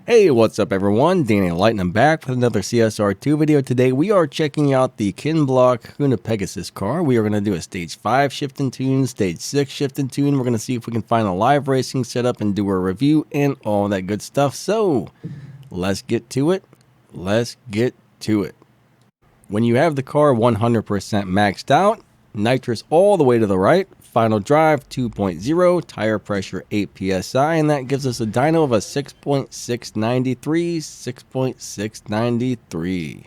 Hey, what's up everyone? Danny Lightning back with another CSR2 video. Today we are checking out the Kinblock Hoonipigasus car. We are going to do a stage 5 shift and tune, stage 6 shift and tune. We're going to see if we can find a live racing setup and do a review and all that good stuff. So, let's get to it. When you have the car 100% maxed out, nitrous all the way to the right, final drive 2.0, tire pressure 8 psi, and that gives us a dyno of a 6.693.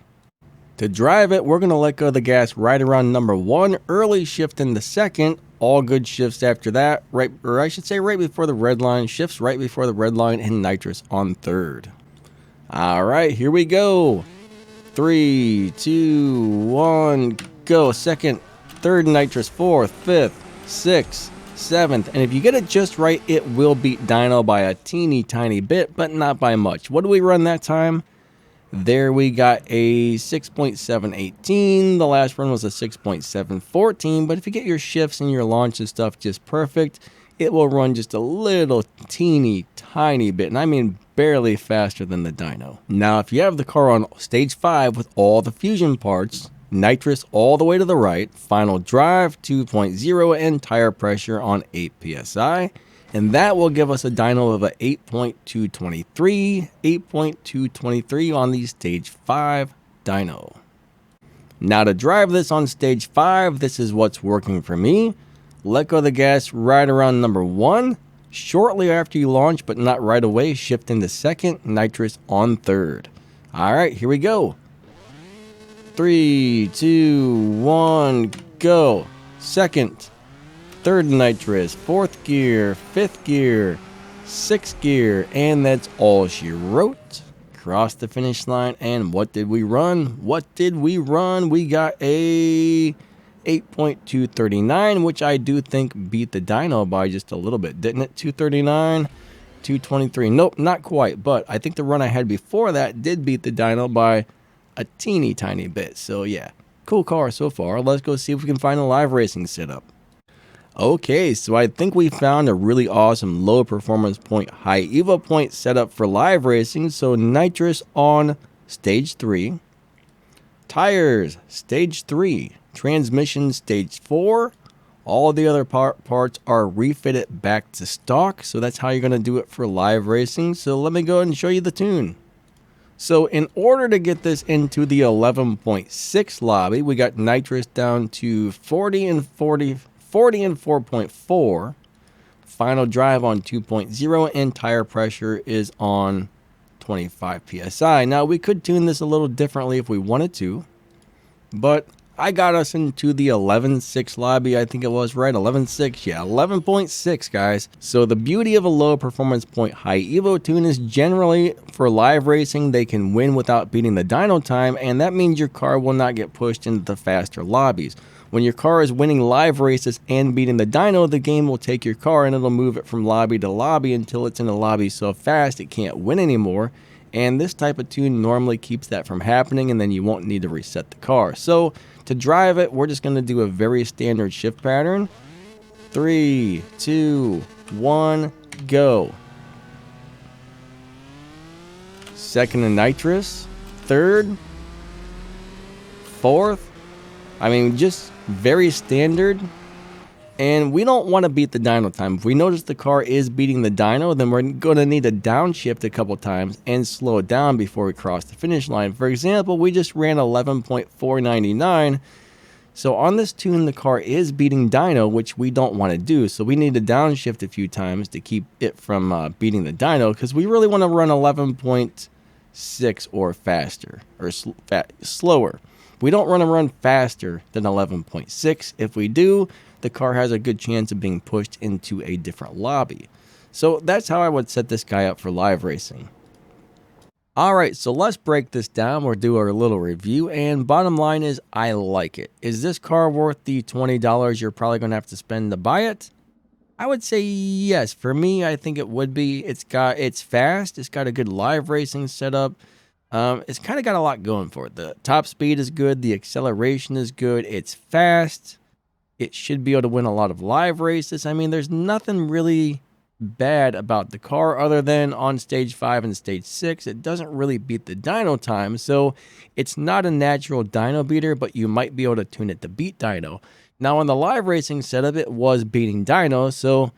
To drive it, we're going to let go of the gas right around number 1, early shift into second, all good shifts after that, right before the red line, shifts right before the red line, and nitrous on third. Alright, here we go. 3, 2, 1, go. Second, third nitrous, fourth, fifth, 6th, 7th, and if you get it just right, it will beat dyno by a teeny tiny bit, but not by much. What do we run that time? There we got a 6.718. The last run was a 6.714, but if you get your shifts and your launch and stuff just perfect, it will run just a little teeny tiny bit, and I mean barely faster than the dyno. Now, if you have the car on stage 5 with all the fusion parts, nitrous all the way to the right, final drive 2.0, and tire pressure on 8 psi, and that will give us a dyno of a 8.223 on the stage 5 dyno. Now to drive this on stage 5, this is what's working for me. Let go of the gas right around number 1. Shortly after you launch, but not right away, shift into second, nitrous on third. Alright, here we go. 3, 2, 1, go. Second, third nitrous, fourth gear, fifth gear, sixth gear, and that's all she wrote. Cross the finish line, and what did we run? We got a 8.239, which I do think beat the dyno by just a little bit, didn't it? 239, 223. Nope, not quite, but I think the run I had before that did beat the dyno by a teeny tiny bit. So yeah, cool car so far. Let's go see if we can find a live racing setup. Okay, so I think we found a really awesome low performance point, high evo point setup for live racing. So nitrous on stage 3, tires stage 3, transmission stage 4. All the other parts are refitted back to stock, so that's how you're going to do it for live racing. So let me go ahead and show you the tune. So in order to get this into the 11.6 lobby, we got nitrous down to 40 and 4.4. Final drive on 2.0, and tire pressure is on 25 psi. Now we could tune this a little differently if we wanted to, but I got us into the 11.6 lobby, I think it was, right? 11.6, yeah, 11.6, guys. So the beauty of a low performance point high evo tune is generally for live racing, they can win without beating the dyno time, and that means your car will not get pushed into the faster lobbies. When your car is winning live races and beating the dyno, the game will take your car and it'll move it from lobby to lobby until it's in a lobby so fast it can't win anymore. And this type of tune normally keeps that from happening, and then you won't need to reset the car. So to drive it, we're just going to do a very standard shift pattern. 3, 2, 1, go. Second and nitrous, third, fourth. I mean, just very standard. And we don't want to beat the dyno time. If we notice the car is beating the dyno, then we're going to need to downshift a couple times and slow it down before we cross the finish line. For example, we just ran 11.499. So on this tune, the car is beating dyno, which we don't want to do. So we need to downshift a few times to keep it from beating the dyno, because we really want to run 11.6 or faster, or slower. We don't want to run faster than 11.6. If we do, the car has a good chance of being pushed into a different lobby. So that's how I would set this guy up for live racing. Alright, so let's break this down. We'll do our little review, and bottom line is I like it. Is this car worth the $20 you're probably going to have to spend to buy it? I would say yes. For me, I think it would be. It's fast. It's got a good live racing setup. It's kind of got a lot going for it. The top speed is good. The acceleration is good. It's fast. It should be able to win a lot of live races. I mean, there's nothing really bad about the car other than on stage 5 and stage 6 it doesn't really beat the dyno time, so it's not a natural dyno beater, but you might be able to tune it to beat dyno. Now on the live racing setup it was beating dyno, so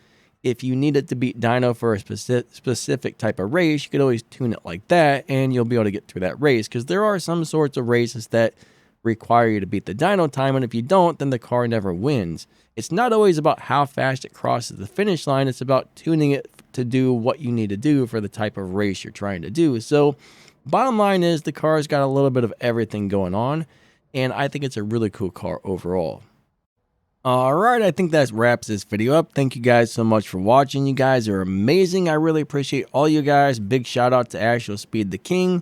if you need it to beat dyno for a specific type of race, you could always tune it like that and you'll be able to get through that race, because there are some sorts of races that require you to beat the dyno time, and if you don't, then the car never wins. It's not always about how fast it crosses the finish line, it's about tuning it to do what you need to do for the type of race you're trying to do. So bottom line is the car's got a little bit of everything going on, and I think it's a really cool car overall. Alright, I think that wraps this video up. Thank you guys so much for watching. You guys are amazing. I really appreciate all you guys. Big shout out to Asho Speed the King.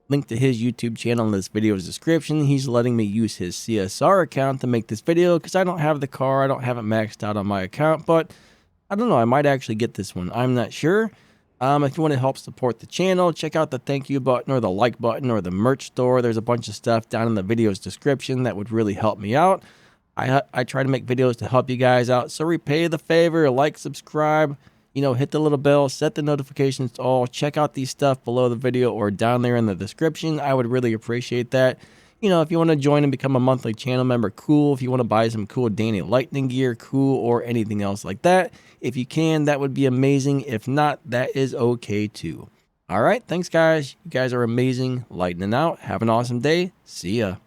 Link to his YouTube channel in this video's description. He's letting me use his CSR account to make this video because I don't have the car. I don't have it maxed out on my account, but I don't know. I might actually get this one. I'm not sure. If you want to help support the channel, check out the thank you button or the like button or the merch store. There's a bunch of stuff down in the video's description that would really help me out. I try to make videos to help you guys out, so repay the favor, like, subscribe, hit the little bell, set the notifications to all, check out these stuff below the video or down there in the description. I would really appreciate that. If you want to join and become a monthly channel member, cool. If you want to buy some cool Danny Lightning gear, cool, or anything else like that, if you can, that would be amazing. If not, that is okay too. All right, thanks guys. You guys are amazing. Lightning out. Have an awesome day. See ya.